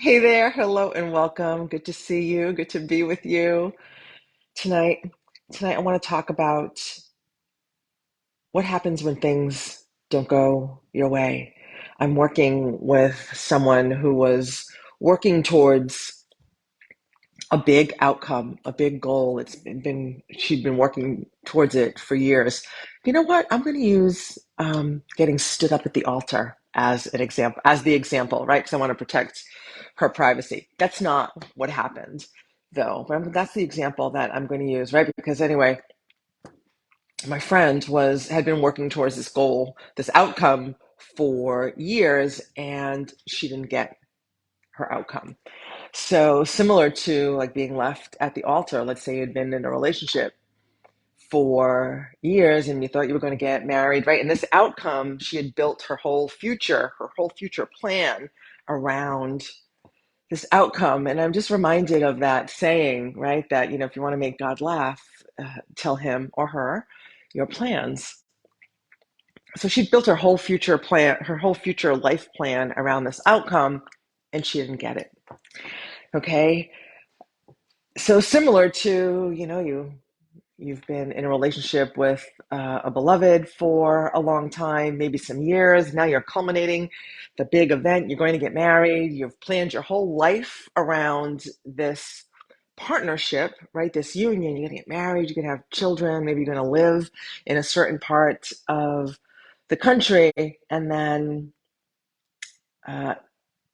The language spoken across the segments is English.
Hey there, hello and welcome. Good to see you. Good to be with you tonight. Tonight, I want to talk about what happens when things don't go your way. I'm working with someone who was working towards a big outcome, a big goal. She'd been working towards it for years. You know what? I'm going to use getting stood up at the altar as an example, as the example, right? Because I want to protect her privacy. That's not what happened, though. That's the example that I'm going to use, right? Because anyway, my friend was had been working towards this goal, this outcome for years, and she didn't get her outcome. So similar to like being left at the altar, let's say you'd been in a relationship for years and you thought you were going to get married, right? And this outcome, she had built her whole future plan around this outcome. And I'm just reminded of that saying, right? That, if you want to make God laugh, tell him or her your plans. So she built her whole future plan, her whole future life plan around this outcome, and she didn't get it. Okay. So similar to, you've been in a relationship with a beloved for a long time, maybe some years. Now you're culminating the big event. You're going to get married. You've planned your whole life around this partnership, right? This union. You're going to get married. You're going to have children. Maybe you're going to live in a certain part of the country, and then uh,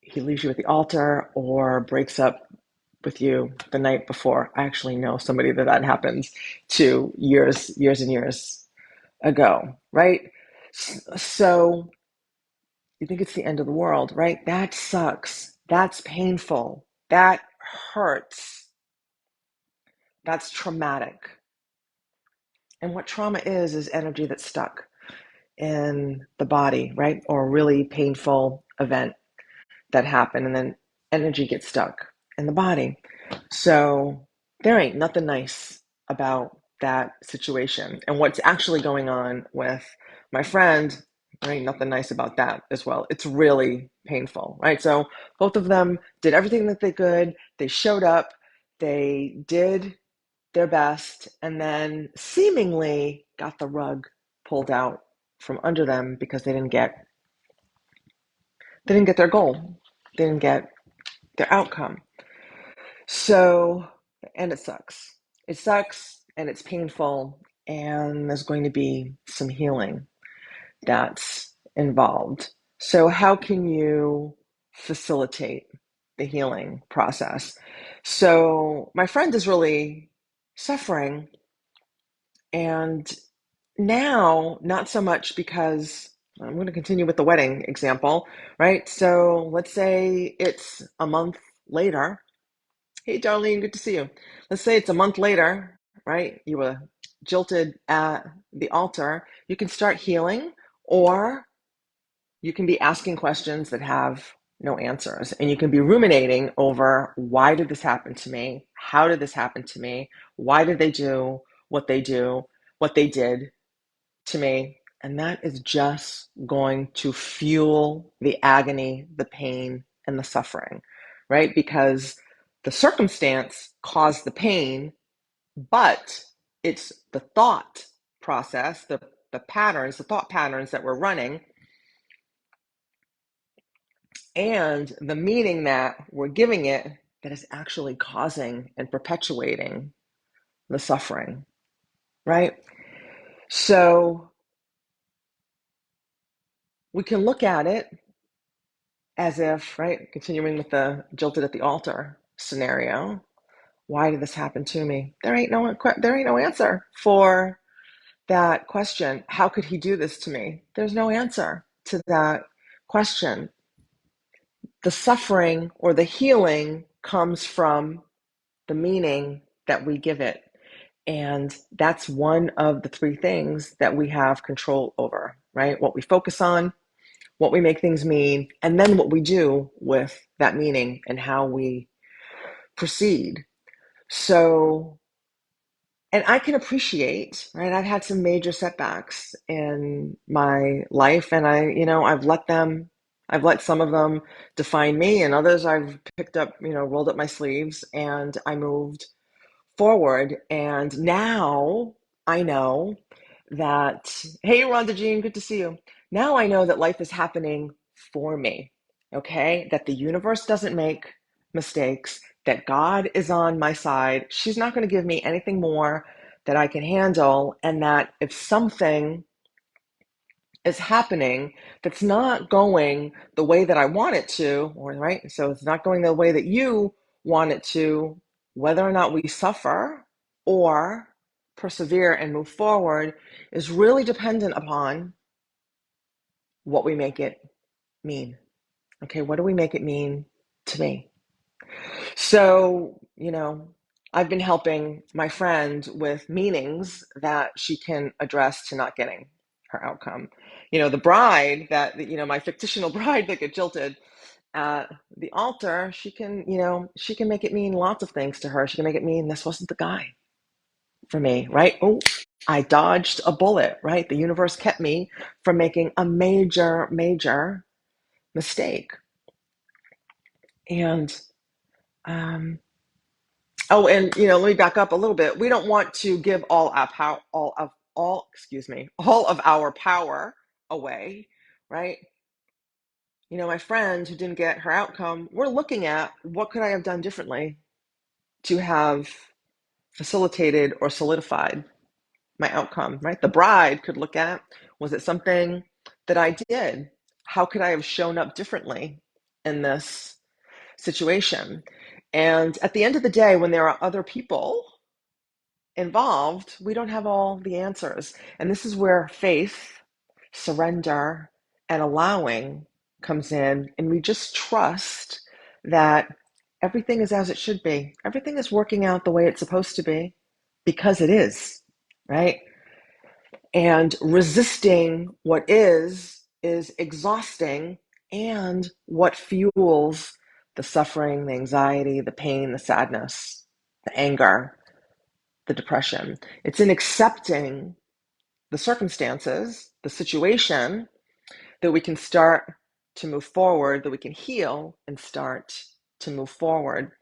he leaves you at the altar or breaks up with you the night before. I actually know somebody that happens to years and years ago, right? So you think it's the end of the world, right? That sucks. That's painful. That hurts. That's traumatic. And what trauma is energy that's stuck in the body, right? Or a really painful event that happened, and then energy gets stuck in the body. So there ain't nothing nice about that situation. And what's actually going on with my friend, there ain't nothing nice about that as well. It's really painful, right? So both of them did everything that they could. They showed up, they did their best, and then seemingly got the rug pulled out from under them because they didn't get their goal. They didn't get their outcome. So, and it sucks. It sucks and it's painful, and there's going to be some healing that's involved. So, how can you facilitate the healing process? So, my friend is really suffering, and now, not so much because I'm going to continue with the wedding example, right? So, let's say it's a month later. Hey, Darlene, good to see you. Let's say it's a month later, right? You were jilted at the altar. You can start healing, or you can be asking questions that have no answers. And you can be ruminating over, why did this happen to me? How did this happen to me? Why did they do, what they did to me? And that is just going to fuel the agony, the pain, and the suffering, right? Because the circumstance caused the pain, but it's the thought process, the thought patterns that we're running, and the meaning that we're giving it that is actually causing and perpetuating the suffering, right? So we can look at it as if, right, continuing with the jilted at the altar scenario, why did this happen to me? There ain't no answer for that question. How could he do this to me? There's no answer to that question. The suffering or the healing comes from the meaning that we give it. And that's one of the three things that we have control over, right? What we focus on, what we make things mean, and then what we do with that meaning and how we proceed. So, and I can appreciate, right? I've had some major setbacks in my life, and I've let them, I've let some of them define me, and others I've picked up, rolled up my sleeves, and I moved forward. And now I know that, hey, Rhonda Jean, good to see you. Now I know that life is happening for me, okay? That the universe doesn't make mistakes, that God is on my side. She's not going to give me anything more that I can handle, and that if something is happening that's not going the way that I want it to, or right, so it's not going the way that you want it to, whether or not we suffer or persevere and move forward is really dependent upon what we make it mean. Okay, what do we make it mean to me? So, I've been helping my friend with meanings that she can address to not getting her outcome. The bride my fictional bride that got jilted at the altar, she can make it mean lots of things to her. She can make it mean this wasn't the guy for me, right? Oh, I dodged a bullet, right? The universe kept me from making a major, major mistake. And oh, and let me back up a little bit. We don't want to give all of our power away, right? My friend who didn't get her outcome, we're looking at what could I have done differently to have facilitated or solidified my outcome, right? The bride could look at, was it something that I did? How could I have shown up differently in this situation? And at the end of the day, when there are other people involved, we don't have all the answers. And this is where faith, surrender, and allowing comes in. And we just trust that everything is as it should be. Everything is working out the way it's supposed to be because it is, right? And resisting what is exhausting, and what fuels the suffering, the anxiety, the pain, the sadness, the anger, the depression. It's in accepting the circumstances, the situation, that we can start to move forward, that we can heal and start to move forward.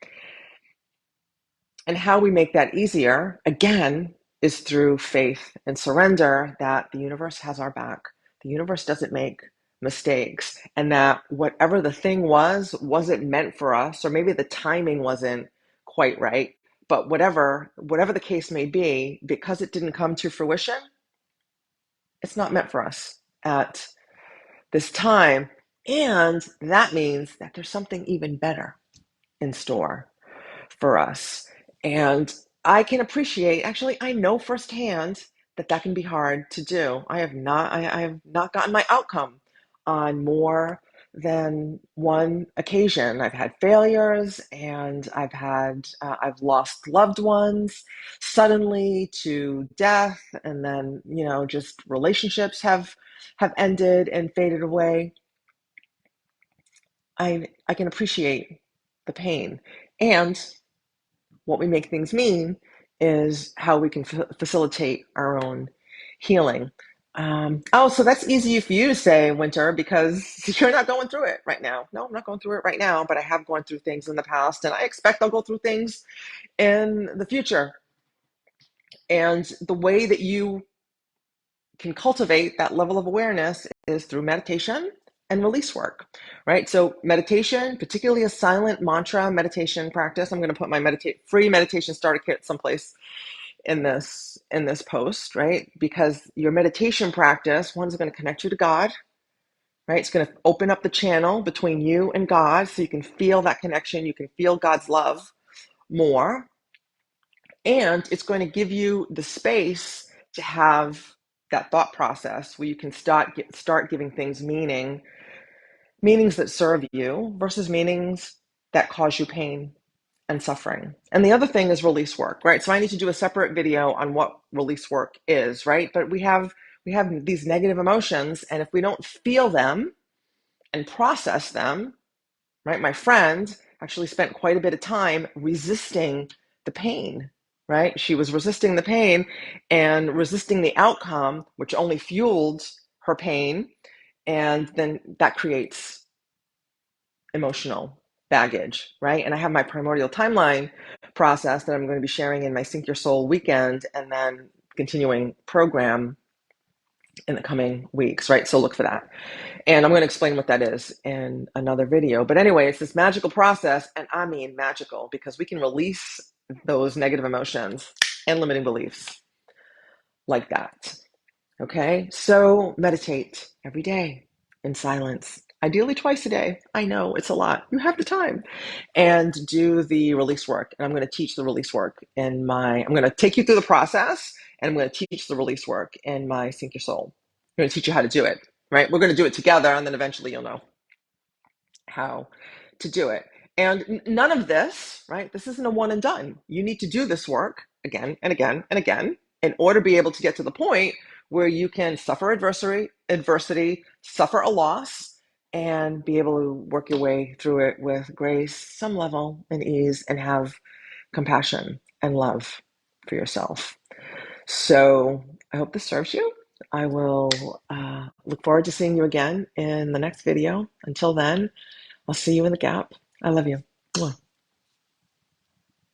And how we make that easier, again, is through faith and surrender that the universe has our back. The universe doesn't make mistakes, and that whatever the thing wasn't meant for us, or maybe the timing wasn't quite right. But whatever the case may be, because it didn't come to fruition, it's not meant for us at this time. And that means that there's something even better in store for us. And I can appreciate, actually, I know firsthand that can be hard to do. I have not gotten my outcome on more than one occasion. I've had failures, and I've lost loved ones suddenly to death, and then, just relationships have ended and faded away. I can appreciate the pain. And what we make things mean is how we can facilitate our own healing. Oh, so that's easy for you to say, Winter, because you're not going through it right now. No, I'm not going through it right now, but I have gone through things in the past, and I expect I'll go through things in the future. And the way that you can cultivate that level of awareness is through meditation and release work, right? So meditation, particularly a silent mantra meditation practice. I'm going to put my free meditation starter kit someplace in this post, right? Because your meditation practice, one's going to connect you to God, right? It's going to open up the channel between you and God, so you can feel that connection. You can feel God's love more, and it's going to give you the space to have that thought process where you can start giving things meanings that serve you versus meanings that cause you pain and suffering. And the other thing is release work, right? So I need to do a separate video on what release work is, right? But we have these negative emotions, and if we don't feel them and process them, right? My friend actually spent quite a bit of time resisting the pain, right? She was resisting the pain and resisting the outcome, which only fueled her pain. And then that creates emotional baggage, right? And I have my primordial timeline process that I'm going to be sharing in my Sync Your Soul weekend and then continuing program in the coming weeks, right? So look for that. And I'm going to explain what that is in another video. But anyway, it's this magical process, and I mean magical, because we can release those negative emotions and limiting beliefs like that. Okay, so meditate every day in silence, ideally twice a day. I know it's a lot. You have the time. And do the release work. And I'm going to teach the release work I'm going to take you through the process and I'm going to teach the release work in my Sync Your Soul. I'm going to teach you how to do it, right? We're going to do it together and then eventually you'll know how to do it. And none of this, right? This isn't a one and done. You need to do this work again and again and again in order to be able to get to the point where you can suffer adversity, suffer a loss, and be able to work your way through it with grace, some level, and ease, and have compassion and love for yourself. So I hope this serves you. I will look forward to seeing you again in the next video. Until then, I'll see you in the gap. I love you. Mwah.